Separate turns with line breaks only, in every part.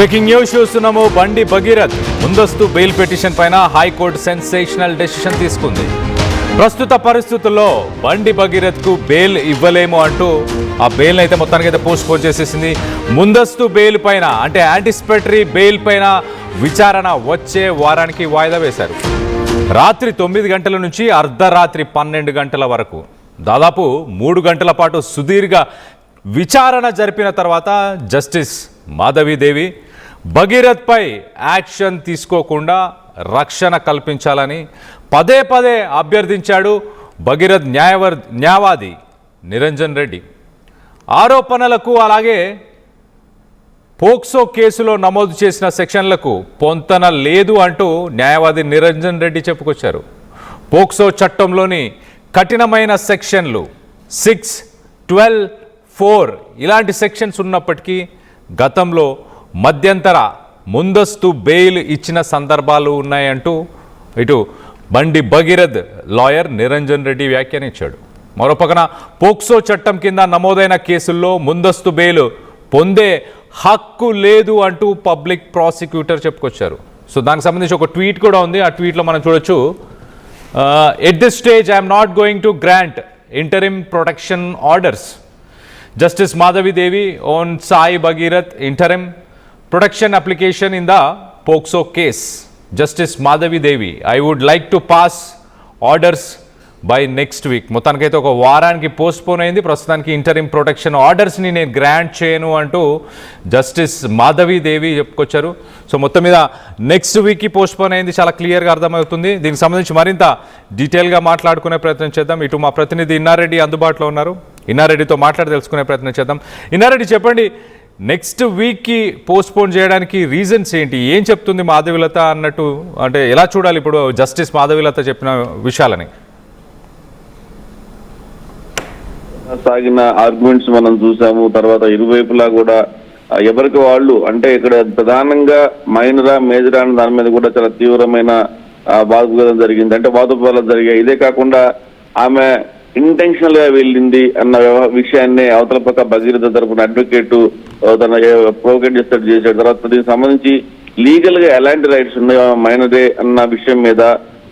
Breaking news చూస్తున్నాము. బండి భగీరథ్ ముందస్తు బెయిల్ పిటిషన్ పైన హైకోర్టు సెన్సేషనల్ డెసిషన్ తీసుకుంది. ప్రస్తుత పరిస్థితుల్లో బండి భగీరథ్ కు బెయిల్ ఇవ్వలేము అంటూ ఆ బెయిల్ అయితే మొత్తానికైతే పోస్ట్ పోన్ చేసేసింది. ముందస్తు బెయిల్ పైన అంటే యాంటిసిపేటరీ బెయిల్ పైన విచారణ వచ్చే వారానికి వాయిదా వేశారు. రాత్రి 9 గంటల నుంచి అర్ధరాత్రి 12 గంటల వరకు దాదాపు 3 గంటల పాటు సుదీర్ఘ విచారణ జరిపిన తర్వాత జస్టిస్ మాధవీదేవి భగీరథ్ పై యాక్షన్ తీసుకోకుండా రక్షణ కల్పించాలని పదే పదే అభ్యర్థించాడు భగీరథ్ న్యాయవాది నిరంజన్ రెడ్డి. ఆరోపణలకు అలాగే పోక్సో కేసులో నమోదు చేసిన సెక్షన్లకు పొంతన లేదు అంటూ న్యాయవాది నిరంజన్ రెడ్డి చెప్పుకొచ్చారు. పోక్సో చట్టంలోని కఠినమైన సెక్షన్లు 6, 12, 4 ఇలాంటి సెక్షన్స్ ఉన్నప్పటికీ గతంలో మధ్యంతర ముందస్తు బెయిల్ ఇచ్చిన సందర్భాలు ఉన్నాయంటూ ఇటు బండి భగీరథ్ లాయర్ నిరంజన్ రెడ్డి వ్యాఖ్యానించాడు. మరోపక్కన పోక్సో చట్టం కింద నమోదైన కేసుల్లో ముందస్తు బెయిల్ పొందే హక్కు లేదు అంటూ పబ్లిక్ ప్రాసిక్యూటర్ చెప్పుకొచ్చారు. సో దానికి సంబంధించి ఒక ట్వీట్ కూడా ఉంది. ఆ ట్వీట్లో మనం చూడొచ్చు, at this stage I'm not going to grant interim protection orders. Justice Madhavi Devi on Sai Bhagirath interim protection application in the POCSO case. Justice Madhavi Devi, I would like to pass orders by next week. మొత్తానికైతే ఒక వారానికి postpone అయింది. ప్రస్తుతానికి interim protection ఆర్డర్స్ని నేను grant చేయను అంటూ justice Madhavi దేవి చెప్పుకొచ్చారు. So మొత్తం మీద నెక్స్ట్ వీక్కి పోస్ట్పోన్ అయింది, చాలా క్లియర్గా అర్థమవుతుంది. దీనికి సంబంధించి మరింత డీటెయిల్గా మాట్లాడుకునే ప్రయత్నం చేద్దాం. ఇటు మా ప్రతినిధి ఇన్నారెడ్డి అందుబాటులో ఉన్నారు. ఇన్నారెడ్డితో మాట్లాడి తెలుసుకునే ప్రయత్నం చేద్దాం. ఇన్నారెడ్డి, చెప్పండి, నెక్స్ట్ వీక్కి పోస్ట్పోన్ చేయడానికి రీజన్స్ ఏంటి? ఏం చెప్తుంది మాధవీలత అన్నట్టు, అంటే ఎలా చూడాలి ఇప్పుడు జస్టిస్ మాధవీలత చెప్పిన విషయాలని?
సాగిన ఆర్గ్యుమెంట్స్ మనం చూసాము. తర్వాత ఇరువైపులా కూడా ఎవరికి వాళ్ళు, అంటే ఇక్కడ ప్రధానంగా మైనరా మేజరా అనే దాని మీద కూడా చాలా తీవ్రమైన వాదోపవాదం జరిగింది, అంటే వాదోపవాదాలు జరిగాయి. ఇదే కాకుండా ఆమె ఇంటెన్షనల్ గా వెళ్ళింది అన్న విషయాన్ని అవతల పక్క భగీరథ తరపున అడ్వకేట్ తన ప్రొవోకేట్ చేశాడు. తర్వాత దీనికి సంబంధించి లీగల్ గా ఎలాంటి రైట్స్ ఉన్నాయో మైనరే అన్న విషయం మీద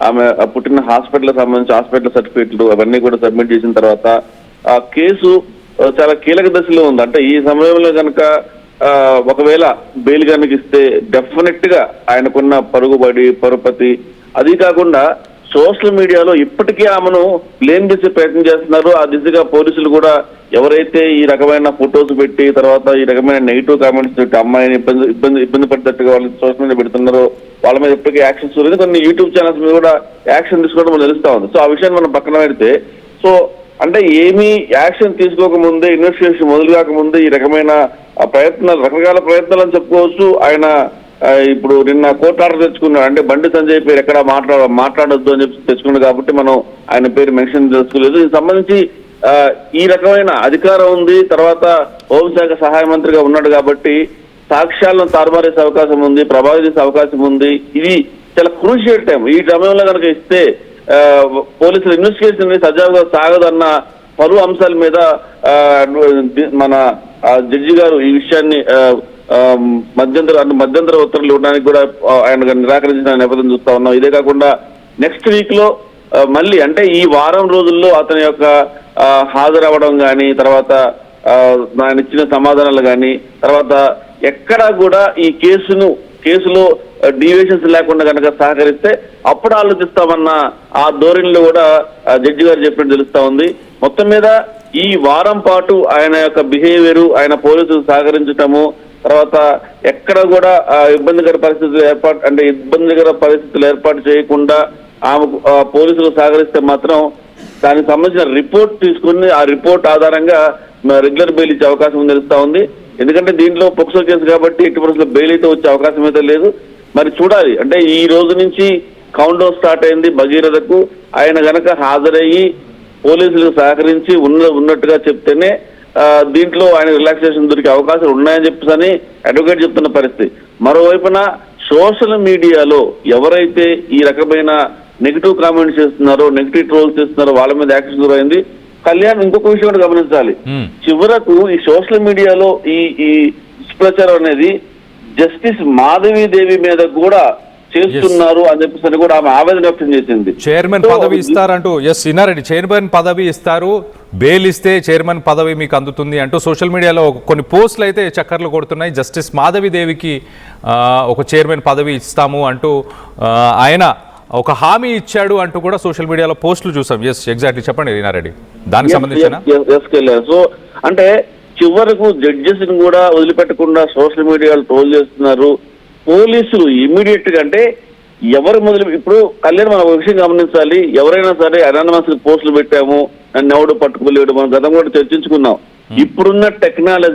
ఆమె పుట్టిన హాస్పిటల్ సంబంధించి హాస్పిటల్ సర్టిఫికేట్లు అవన్నీ కూడా సబ్మిట్ చేసిన తర్వాత ఆ కేసు చాలా కీలక దశలో ఉంది. అంటే ఈ సమయంలో కనుక ఒకవేళ బెయిల్ కనుక ఇస్తే డెఫినెట్ గా ఆయనకున్న పరుగుబడి పరుపతి, అది కాకుండా సోషల్ మీడియాలో ఇప్పటికీ ఆమెను బ్లేమ్ చేసే ప్రయత్నం చేస్తున్నారు. ఆ దిశగా పోలీసులు కూడా ఎవరైతే ఈ రకమైన ఫొటోస్ పెట్టి తర్వాత ఈ రకమైన నెగిటివ్ కామెంట్స్ పెట్టి అమ్మాయిని ఇబ్బంది పడ్డట్టుగా వాళ్ళు సోషల్ మీడియా పెడుతున్నారో వాళ్ళ మీద ఇప్పటికీ యాక్షన్ చూడలేదు. కొన్ని యూట్యూబ్ ఛానల్స్ మీద కూడా యాక్షన్ తీసుకోవడం మనకు తెలుస్తా ఉంది. సో ఆ విషయాన్ని మనం పక్కన పెడితే, సో అంటే ఏమీ యాక్షన్ తీసుకోకముందే, ఇన్వెస్టిగేషన్ మొదలు కాకముందే ఈ రకమైన ప్రయత్నాలు, రకరకాల ప్రయత్నాలు అని చెప్పుకోవచ్చు. ఆయన ఇప్పుడు నిన్న కోర్టు ఆర్డర్ తెచ్చుకున్నాడు, అంటే బండి సంజయ్ పేరు ఎక్కడ మాట్లాడొద్దు అని చెప్పి తెచ్చుకున్నాడు కాబట్టి మనం ఆయన పేరు మెన్షన్ చేసుకోలేదు. దీనికి సంబంధించి ఈ రకమైన అధికారం ఉంది, తర్వాత హోంశాఖ సహాయ మంత్రిగా ఉన్నాడు కాబట్టి సాక్ష్యాలను తారుమారేసే అవకాశం ఉంది, ప్రభావితం చేసే అవకాశం ఉంది. ఇది చాలా క్రూషియల్ టైం. ఈ సమయంలో కనుక ఇస్తే పోలీసులు ఇన్వెస్టిగేషన్ సజావుగా సాగదన్న పలు అంశాల మీద మన జడ్జి గారు ఈ విషయాన్ని మధ్యంతర ఉత్తర్వులు ఇవ్వడానికి కూడా ఆయన నిరాకరించిన నేపథ్యం చూస్తా ఉన్నాం. ఇదే కాకుండా నెక్స్ట్ వీక్ లో మళ్ళీ, అంటే ఈ వారం రోజుల్లో అతని యొక్క హాజరవ్వడం కానీ, తర్వాత ఆయన ఇచ్చిన సమాధానాలు కానీ, తర్వాత ఎక్కడా కూడా ఈ కేసులో డీవియేషన్స్ లేకుండా కనుక సహకరిస్తే అప్పుడు ఆలోచిస్తామన్న ఆ ధోరణిలో కూడా జడ్జి గారు చెప్పినట్టు తెలుస్తా ఉంది. మొత్తం మీద ఈ వారం పాటు ఆయన యొక్క బిహేవియర్, ఆయన పోలీసులు సహకరించటము, తర్వాత ఎక్కడ కూడా ఇబ్బందికర పరిస్థితులు ఏర్పాటు చేయకుండా ఆమె పోలీసులు సహకరిస్తే మాత్రం దానికి సంబంధించిన రిపోర్ట్ తీసుకుని ఆ రిపోర్ట్ ఆధారంగా రెగ్యులర్ బెయిల్ ఇచ్చే అవకాశం ఉంది తెలుస్తా ఉంది. ఎందుకంటే దీంట్లో పోక్సో కేసు కాబట్టి ఎట్టి పరిస్థితుల్లో బెయిల్ అయితే వచ్చే అవకాశం అయితే లేదు. మరి చూడాలి, అంటే ఈ రోజు నుంచి కౌంట్ డౌన్ స్టార్ట్ అయింది భగీరథకు. ఆయన గనక హాజరయ్యి పోలీసులకు సహకరించి ఉన్నట్టుగా చెప్తేనే దీంట్లో ఆయన రిలాక్సేషన్ దొరికే అవకాశాలు ఉన్నాయని చెప్పేసి అడ్వకేట్ చెప్తున్న పరిస్థితి. మరోవైపున సోషల్ మీడియాలో ఎవరైతే ఈ రకమైన నెగిటివ్ కామెంట్స్ చేస్తున్నారో, నెగిటివ్ ట్రోల్స్ చేస్తున్నారో వాళ్ళ మీద యాక్షన్ గురైంది. కళ్యాణ్ ఇంకొక విషయం కూడా గమనించాలి. చివరకు ఈ సోషల్ మీడియాలో ఈ దుష్ప్రచారం అనేది జస్టిస్ మాధవీదేవి మీద కూడా చేస్తున్నారు అని చెప్పేసి కూడా ఆమె ఆవేదన వ్యక్తం చేసింది.
చైర్మన్ పదవి ఇస్తారంటూ ఇన్నారెడ్డి చైర్మన్ పదవి ఇస్తారు, బెయిల్ ఇస్తే చైర్మన్ పదవి మీకు అందుతుంది అంటూ సోషల్ మీడియాలో కొన్ని పోస్టులు అయితే చక్కర్లు కొడుతున్నాయి. జస్టిస్ మాధవీదేవికి ఒక చైర్మన్ పదవి ఇస్తాము అంటూ ఆయన ఒక హామీ ఇచ్చాడు అంటూ కూడా సోషల్ మీడియాలో పోస్టులు చూసాం. ఎగ్జాక్ట్లీ చెప్పండి ఇన్నారెడ్డి దానికి సంబంధించిన.
సో అంటే చివరకు జడ్జెస్ ని కూడా వదిలిపెట్టకుండా సోషల్ మీడియాలో ట్రోల్ చేస్తున్నారు పోలీసులు. ఇమ్మీడియట్ గా అంటే ఎవరు ఇప్పుడు కళ్యాణ్ మనం ఒక విషయం గమనించాలి, ఎవరైనా సరే అనానమస్ పోస్టులు పెట్టాము నన్ను ఎవడు పట్టుకోలేడు, మనం గతం కూడా చర్చించుకున్నాం. ఇప్పుడున్న టెక్నాలజీ